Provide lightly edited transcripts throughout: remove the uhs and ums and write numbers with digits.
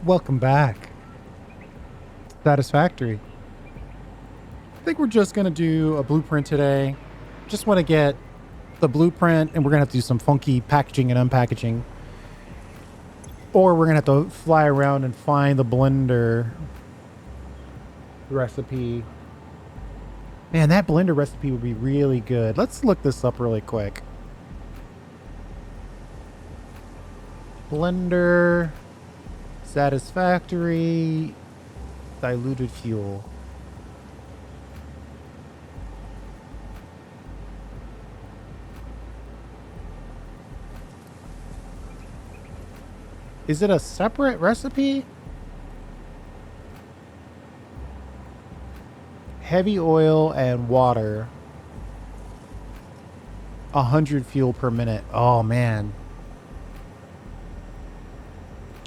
Welcome back. Satisfactory. I think we're just going to do a blueprint today. Just want to get the blueprint, and we're going to have to do some funky packaging and unpackaging. Or we're going to have to fly around and find the blender recipe. Man, that blender recipe would be really good. Let's look this up really quick. Blender, satisfactory, diluted fuel. Is it a separate recipe? Heavy oil and water. 100 fuel per minute. Oh, man.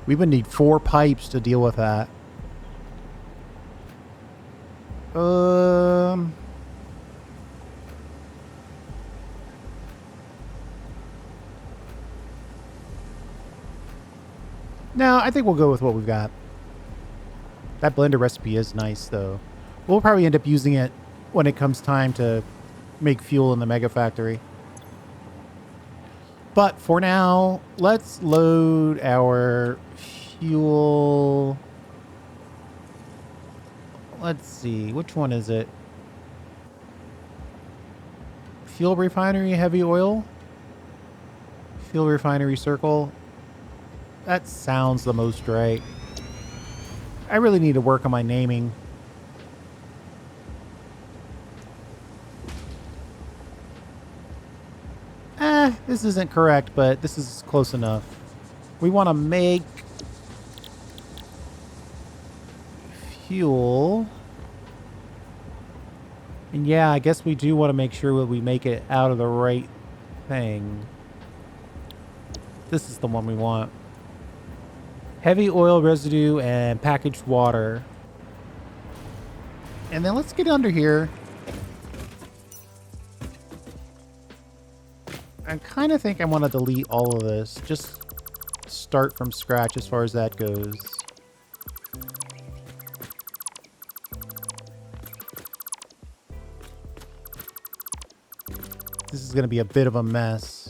We would need 4 pipes to deal with that. No, I think we'll go with what we've got. That blender recipe is nice, though. We'll probably end up using it when it comes time to make fuel in the mega factory. But for now, let's load our fuel. Let's see, which one is it? Fuel refinery, heavy oil? Fuel refinery circle? That sounds the most right. I really need to work on my naming. This isn't correct, but this is close enough. We want to make fuel. And yeah, I guess we do want to make sure that we make it out of the right thing. This is the one we want. Heavy oil residue and packaged water. And then let's get under here. I kind of think I want to delete all of this. Just start from scratch as far as that goes. This is going to be a bit of a mess.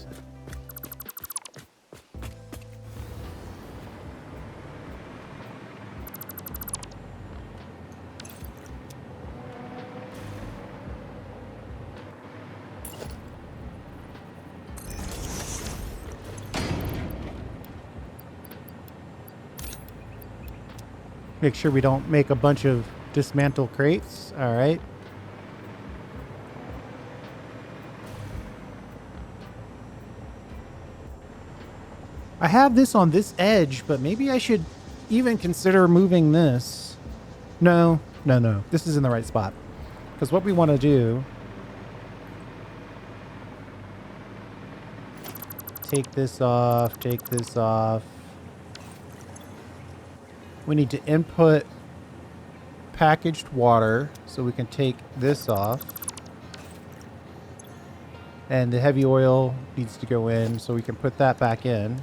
Make sure we don't make a bunch of dismantle crates. All right. I have this on this edge, but maybe I should even consider moving this. No. This is in the right spot. Because what we want to do... Take this off. We need to input packaged water, so we can take this off. And the heavy oil needs to go in, so we can put that back in.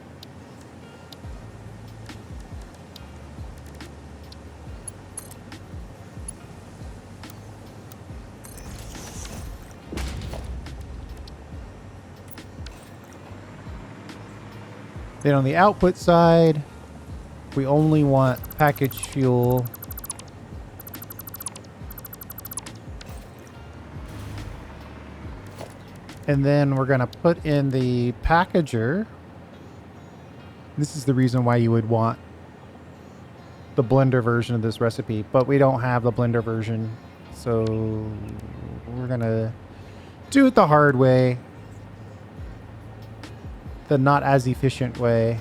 Then on the output side, we only want packaged fuel. And then we're going to put in the packager. This is the reason why you would want the blender version of this recipe, but we don't have the blender version. So we're going to do it the hard way. The not as efficient way.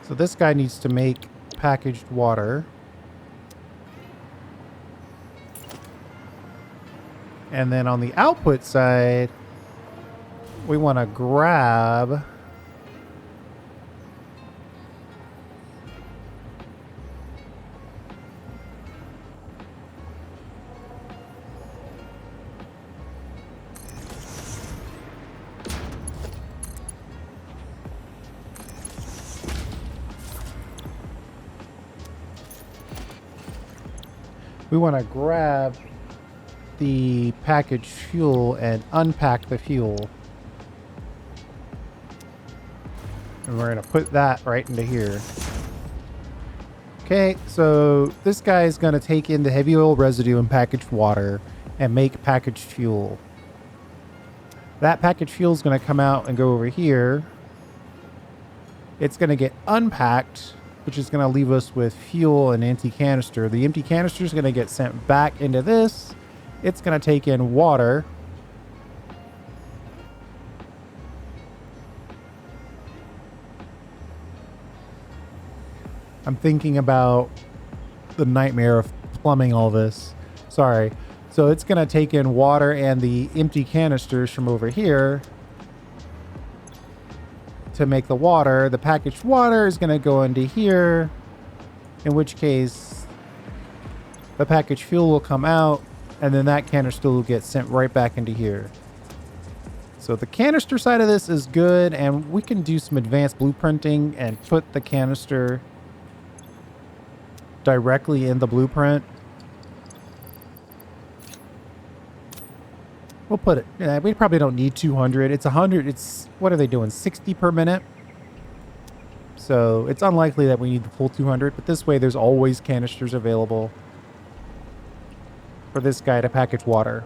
So this guy needs to make packaged water. And then on the output side, we want to grab the packaged fuel and unpack the fuel. And we're going to put that right into here. Okay, so this guy is going to take in the heavy oil residue and packaged water and make packaged fuel. That packaged fuel is going to come out and go over here. It's going to get unpacked, which is going to leave us with fuel and empty canister. The empty canister is going to get sent back into this. It's going to take in water. I'm thinking about the nightmare of plumbing all this. Sorry. So it's going to take in water and the empty canisters from over here to make the water. The packaged water is going to go into here, in which case the packaged fuel will come out, and then that canister will get sent right back into here. So the canister side of this is good, and we can do some advanced blueprinting and put the canister directly in the blueprint. We'll put it, yeah, we probably don't need 200. It's 100. It's, what are they doing? 60 per minute. So it's unlikely that we need the full 200, but this way there's always canisters available for this guy to package water.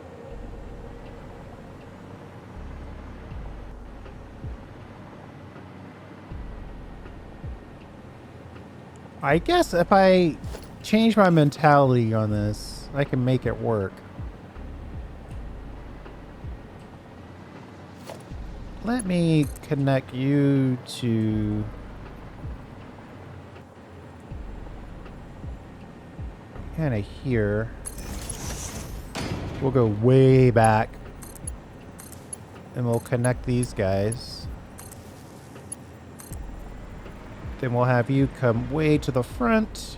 I guess if I change my mentality on this, I can make it work. Let me connect you to kind of here. We'll go way back and we'll connect these guys. Then we'll have you come way to the front.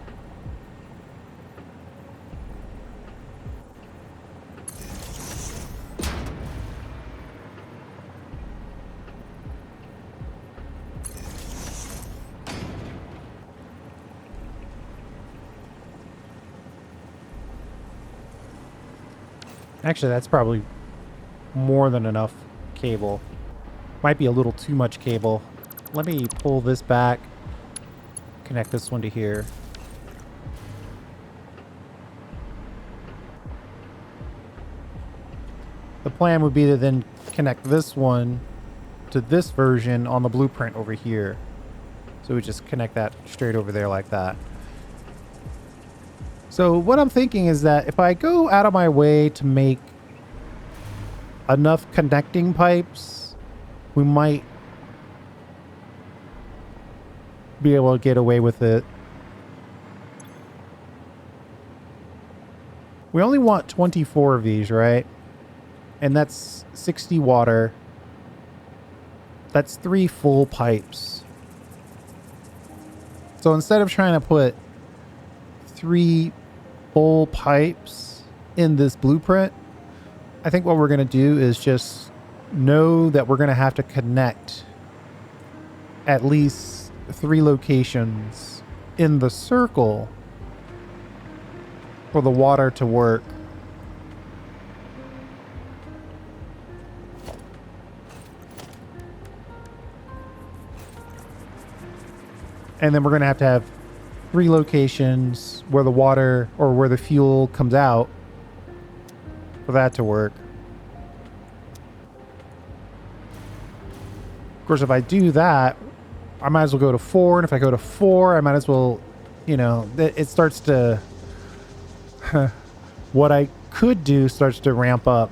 Actually, that's probably more than enough cable. Might be a little too much cable. Let me pull this back. Connect this one to here. The plan would be to then connect this one to this version on the blueprint over here. So we just connect that straight over there like that. So what I'm thinking is that if I go out of my way to make enough connecting pipes, we might be able to get away with it. We only want 24 of these, right? And that's 60 water. That's 3 full pipes. So instead of trying to put 3 full pipes in this blueprint, I think what we're going to do is just know that we're going to have to connect at least 3 locations in the circle for the water to work. And then we're going to have 3 locations where the water or where the fuel comes out for that to work. Of course, if I do that, I might as well go to 4. And if I go to 4, I might as well, you know, it starts to, what I could do starts to ramp up.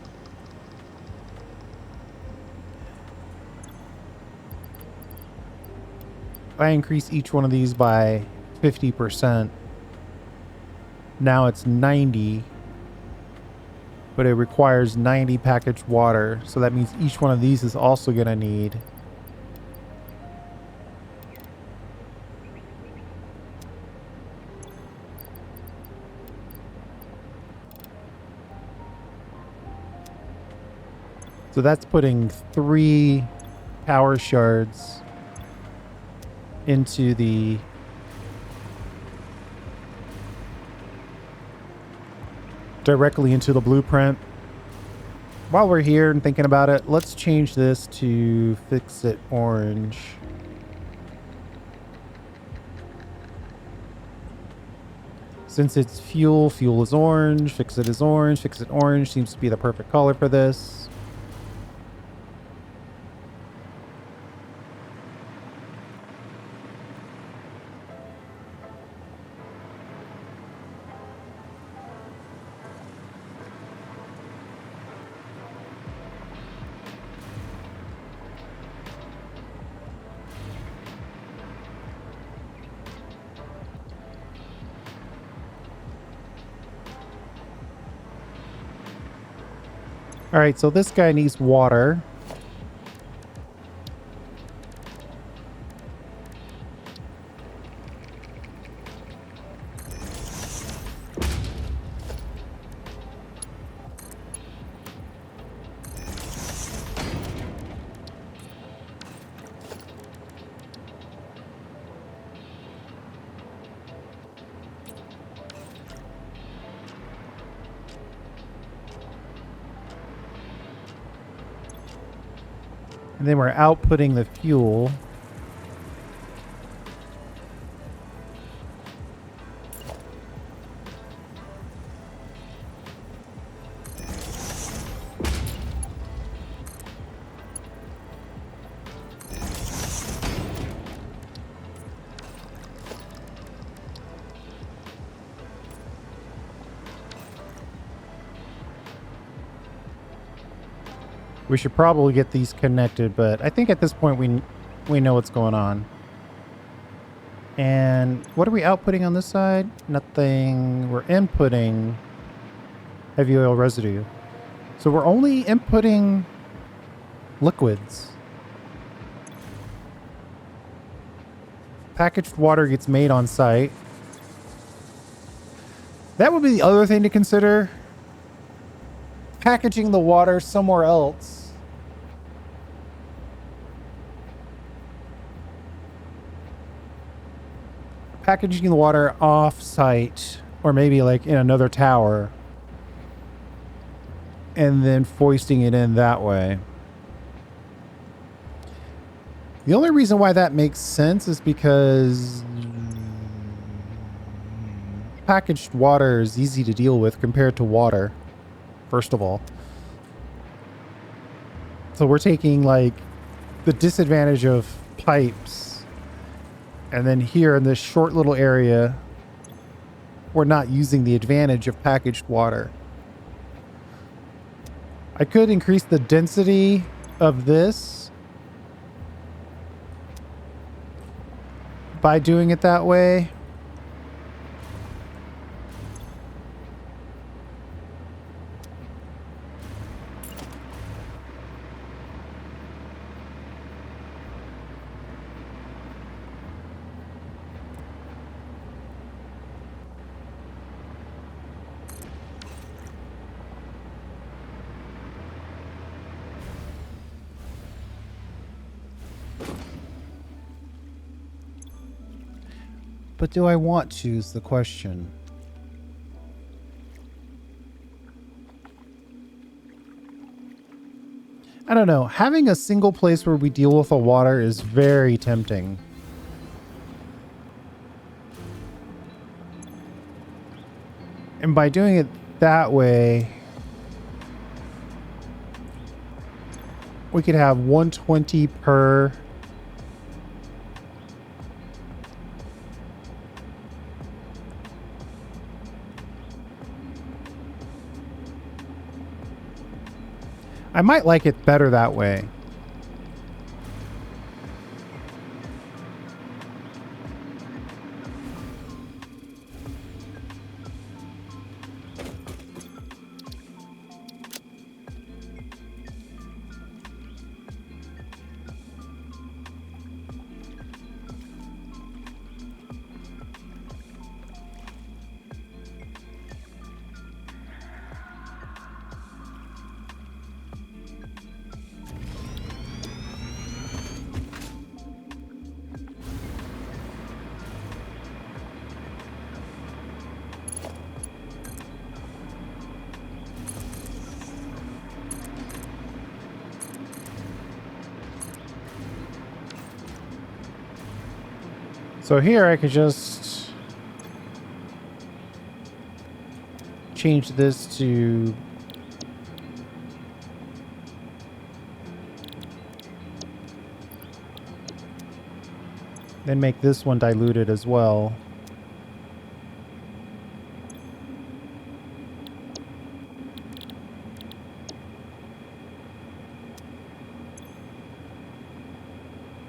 If I increase each one of these by 50%, now it's 90, but it requires 90 packaged water. So that means each one of these is also going to need so that's putting 3 power shards into the directly into the blueprint. While we're here and thinking about it, let's change this to fix it orange. Since it's fuel, fuel is orange, fix it is orange, fix it orange seems to be the perfect color for this. All right, so this guy needs water. And then we're outputting the fuel. We should probably get these connected, but I think at this point we know what's going on. And what are we outputting on this side? Nothing. We're inputting heavy oil residue. So we're only inputting liquids. Packaged water gets made on site. That would be the other thing to consider. Packaging the water somewhere else. Packaging the water off-site, or maybe like in another tower, and then foisting it in that way. The only reason why that makes sense is because packaged water is easy to deal with compared to water, first of all. So we're taking like the disadvantage of pipes. And then here in this short little area, we're not using the advantage of packaged water. I could increase the density of this by doing it that way. But do I want to is the question. I don't know. Having a single place where we deal with the water is very tempting. And by doing it that way, we could have 120 per. I might like it better that way. So here I could just change this to then make this one diluted as well.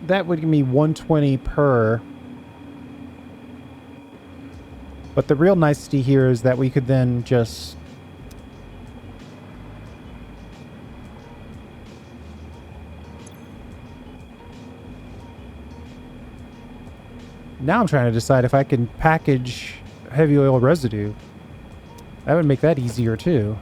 That would give me 120 per. But the real nicety here is that we could then just now I'm trying to decide if I can package heavy oil residue. That would make that easier too.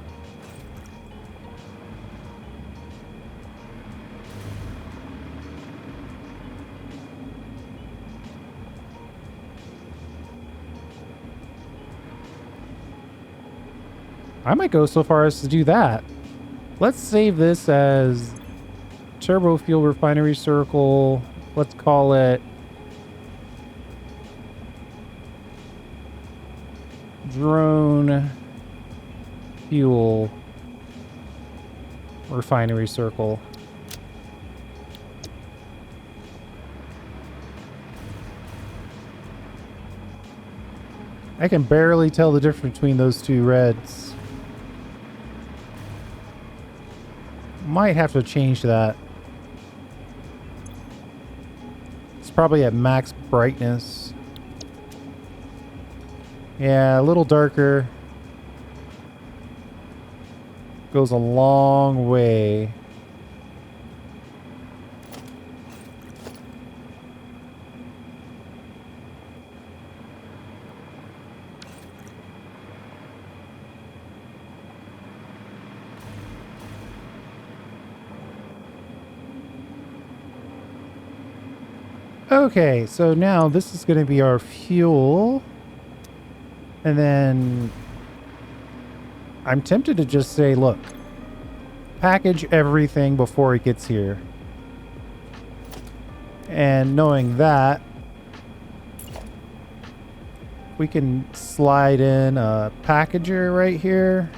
I might go so far as to do that. Let's save this as turbo fuel refinery circle. Let's call it drone fuel refinery circle. I can barely tell the difference between those two reds. Might have to change that. It's probably at max brightness. Yeah, a little darker. Goes a long way. Okay, so now this is going to be our fuel. And then I'm tempted to just say, look, package everything before it gets here. And knowing that, we can slide in a packager right here.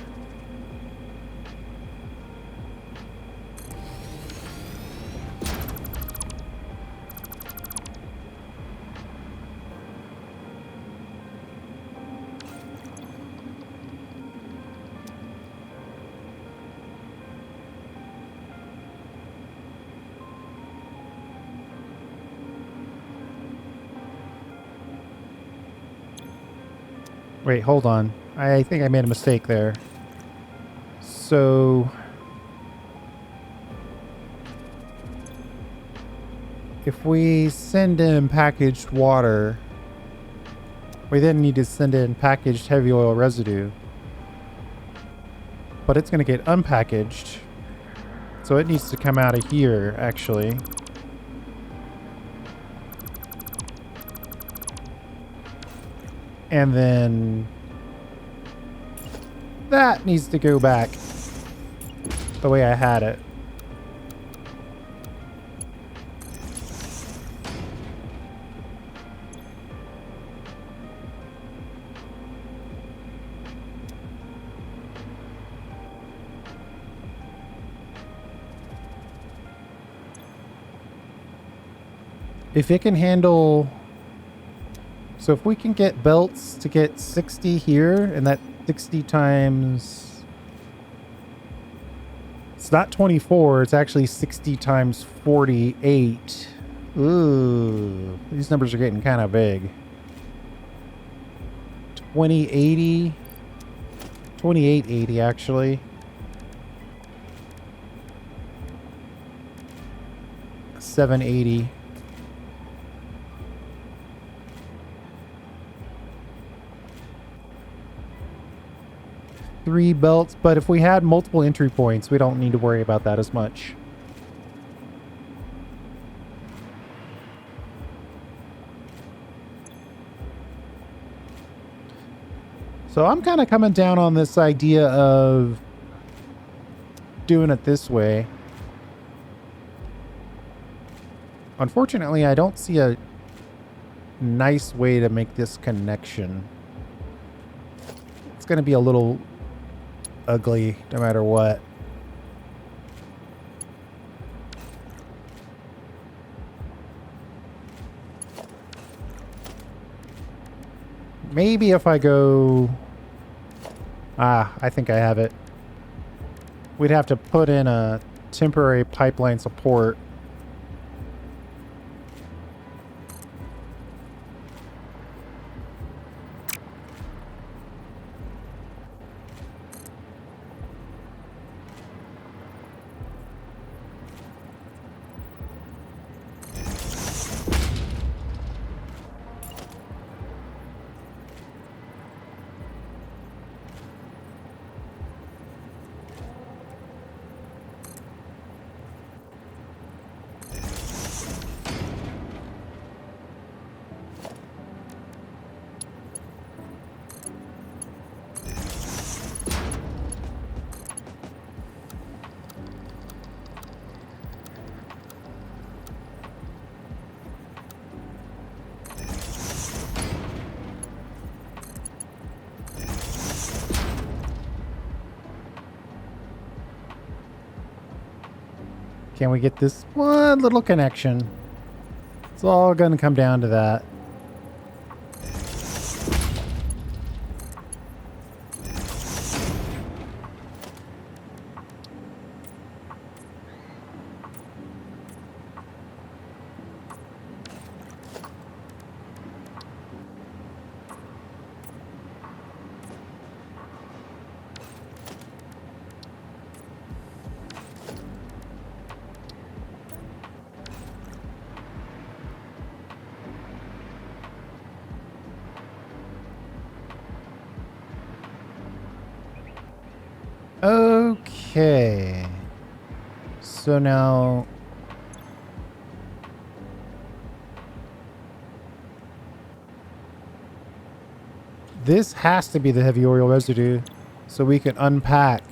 Wait, hold on. I think I made a mistake there. So if we send in packaged water, we then need to send in packaged heavy oil residue. But it's going to get unpackaged. So it needs to come out of here, actually. And then that needs to go back the way I had it. If it can handle... So if we can get belts to get 60 here, and that 60 times... It's not 24, it's actually 60 times 48. Ooh, these numbers are getting kind of big. 2080. 2880, actually. 780. Three belts, but if we had multiple entry points, we don't need to worry about that as much. So I'm kind of coming down on this idea of doing it this way. Unfortunately, I don't see a nice way to make this connection. It's going to be a little ugly no matter what. Maybe if I go... I think I have it. We'd have to put in a temporary pipeline support. Can we get this one little connection? It's all going to come down to that. Okay. So now... this has to be the heavy oil residue, so we can unpack.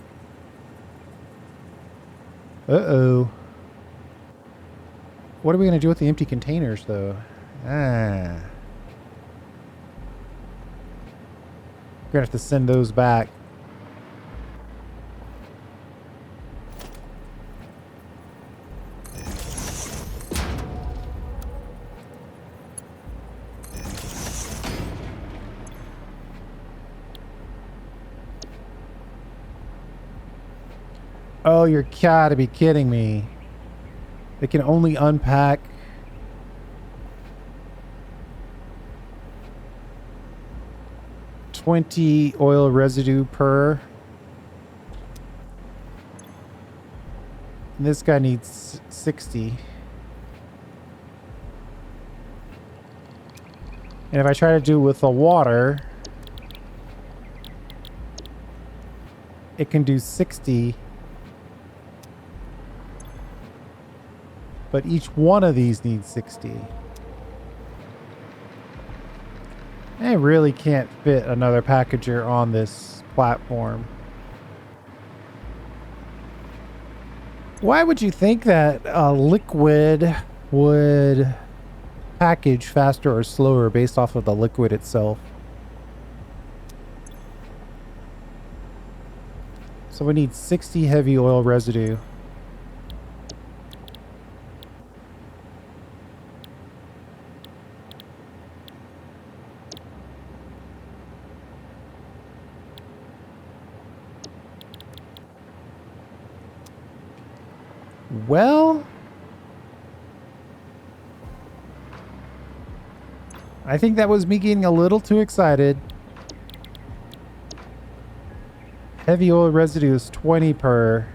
Uh-oh. What are we going to do with the empty containers, though? We're going to have to send those back. Oh, you're gotta be kidding me. They can only unpack 20 oil residue per. And this guy needs 60. And if I try to do it with the water, it can do 60. But each one of these needs 60. I really can't fit another packager on this platform. Why would you think that a liquid would package faster or slower based off of the liquid itself? So we need 60 heavy oil residue. Well, I think that was me getting a little too excited. Heavy oil residue is 20 per.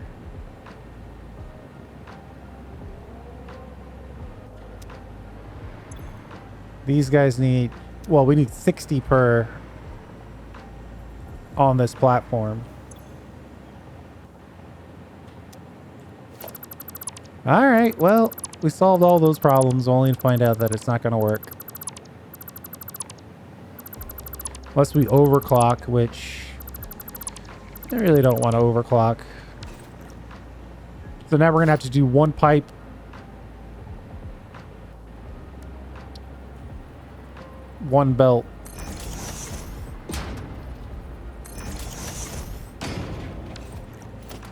These guys need, well, we need 60 per on this platform. All right, well, we solved all those problems only to find out that it's not going to work. Unless we overclock, which I really don't want to overclock. So now we're going to have to do one pipe. one belt.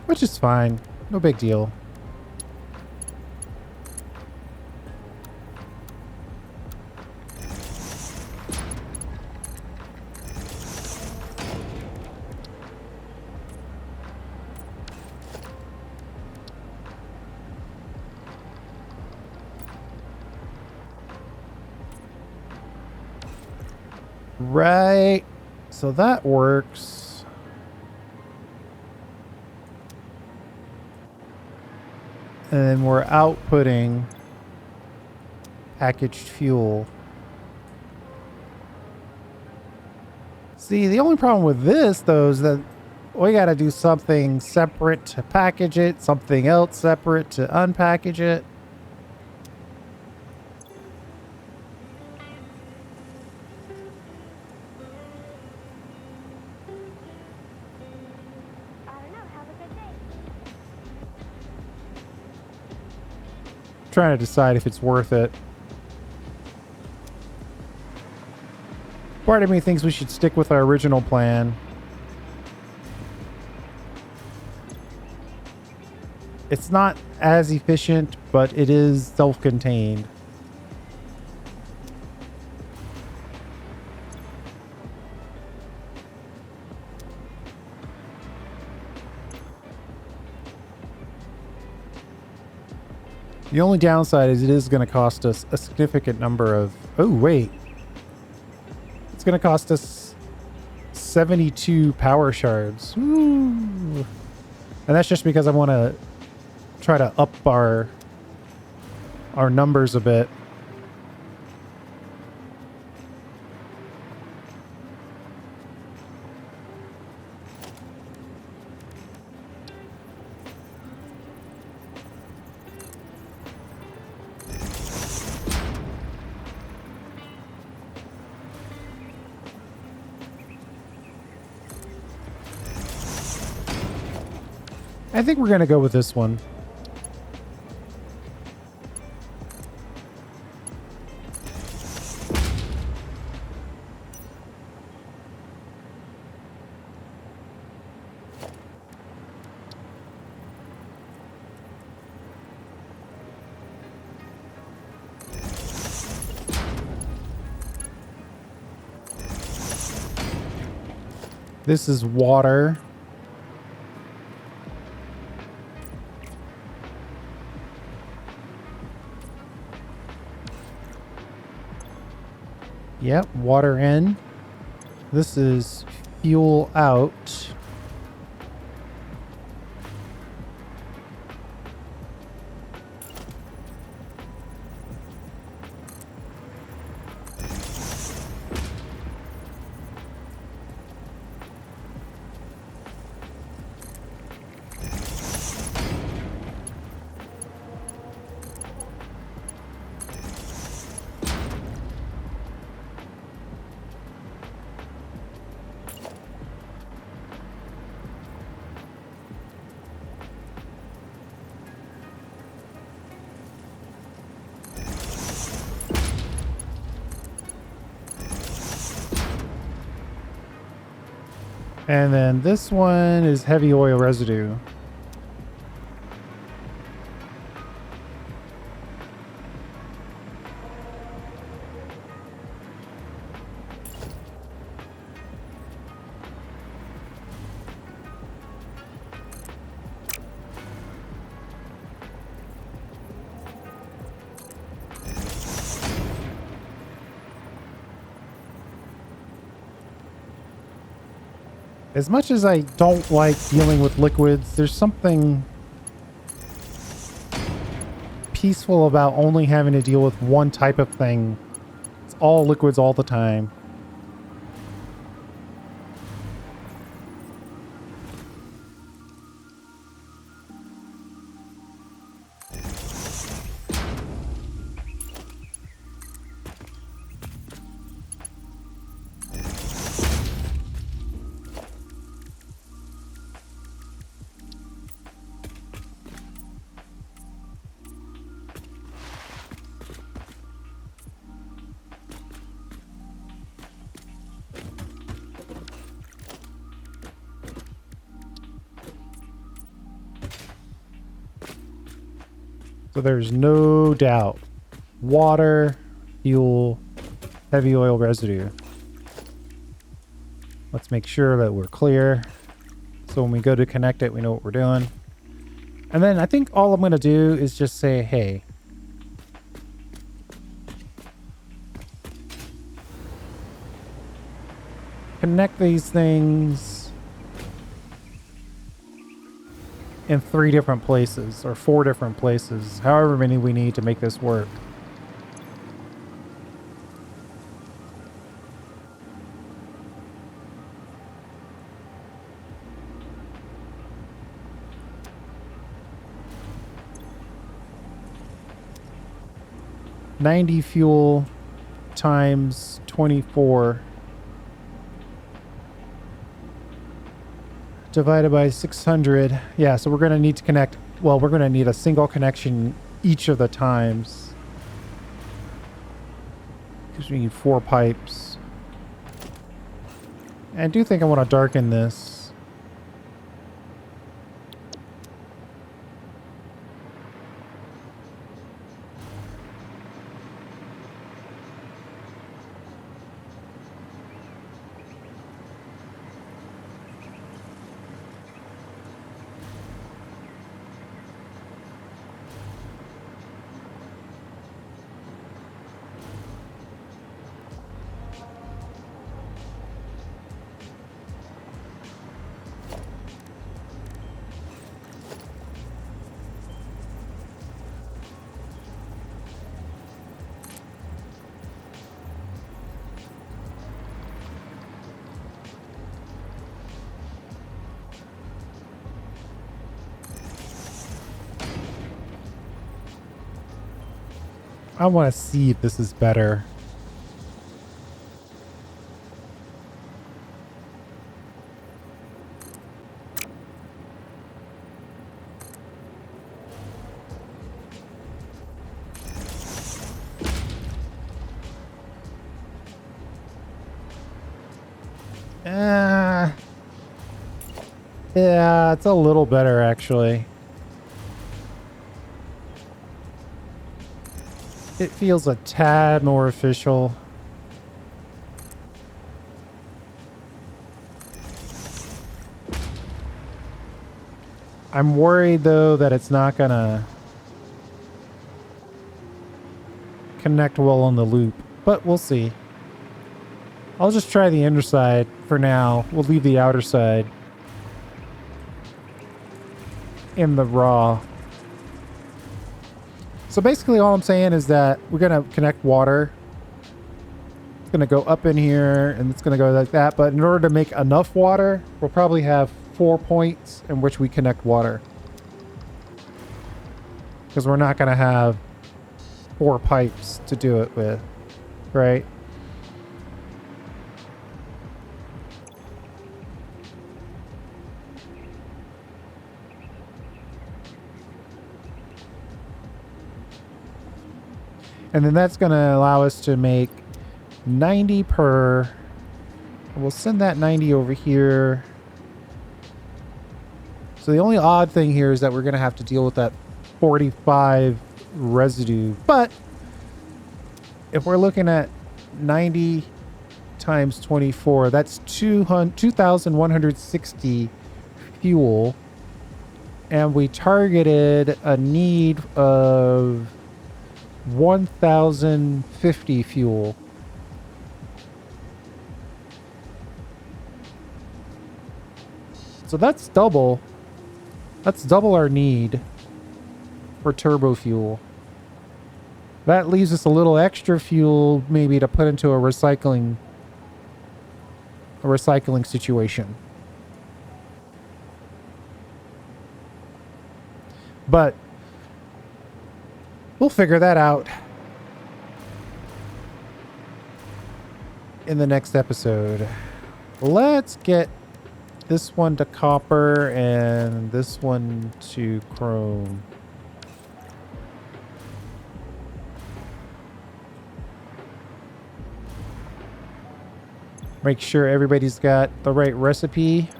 Which is fine. No big deal. Right. So that works. And then we're outputting packaged fuel. See, the only problem with this, though, is that we got to do something separate to package it, something else separate to unpackage it. Trying to decide if it's worth it. Part of me thinks we should stick with our original plan. It's not as efficient, but it is self-contained. The only downside is it is going to cost us a significant number of... Oh, wait. It's going to cost us 72 power shards. Ooh. And that's just because I want to try to up our numbers a bit. I think we're going to go with this one. This is water. Yep, water in. This is fuel out. And then this one is heavy oil residue. As much as I don't like dealing with liquids, there's something peaceful about only having to deal with one type of thing. It's all liquids all the time. So there's no doubt. Water, fuel, heavy oil residue. Let's make sure that we're clear. So when we go to connect it, we know what we're doing. And then I think all I'm going to do is just say, hey, connect these things in 3 different places or 4 different places, however many we need to make this work. $90 fuel times 24 divided by 600. Yeah, so we're going to need to connect. Well, we're going to need a single connection each of the times because we need 4 pipes. And I do think I want to darken this. I want to see if this is better. Yeah, it's a little better actually. It feels a tad more official. I'm worried though that it's not gonna connect well on the loop, but we'll see. I'll just try the inner side for now. We'll leave the outer side in the raw. So basically all I'm saying is that we're going to connect water. It's going to go up in here and it's going to go like that. But in order to make enough water, we'll probably have 4 points in which we connect water. Because we're not going to have 4 pipes to do it with, right? And then that's going to allow us to make 90 per. We'll send that 90 over here. So the only odd thing here is that we're going to have to deal with that 45 residue. But if we're looking at 90 times 24, that's 2,160 fuel. And we targeted a need of 1,050 fuel. So that's double. That's double our need for turbo fuel. That leaves us a little extra fuel maybe to put into a recycling situation. But we'll figure that out in the next episode. Let's get this one to copper and this one to chrome. Make sure everybody's got the right recipe.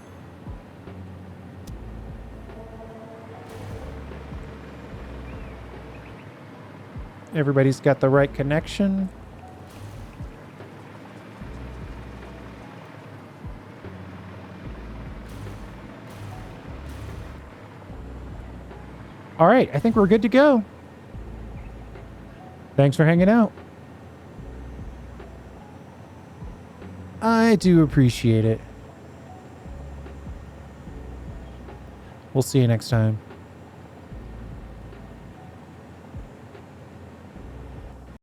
Everybody's got the right connection. All right, I think we're good to go. Thanks for hanging out. I do appreciate it. We'll see you next time.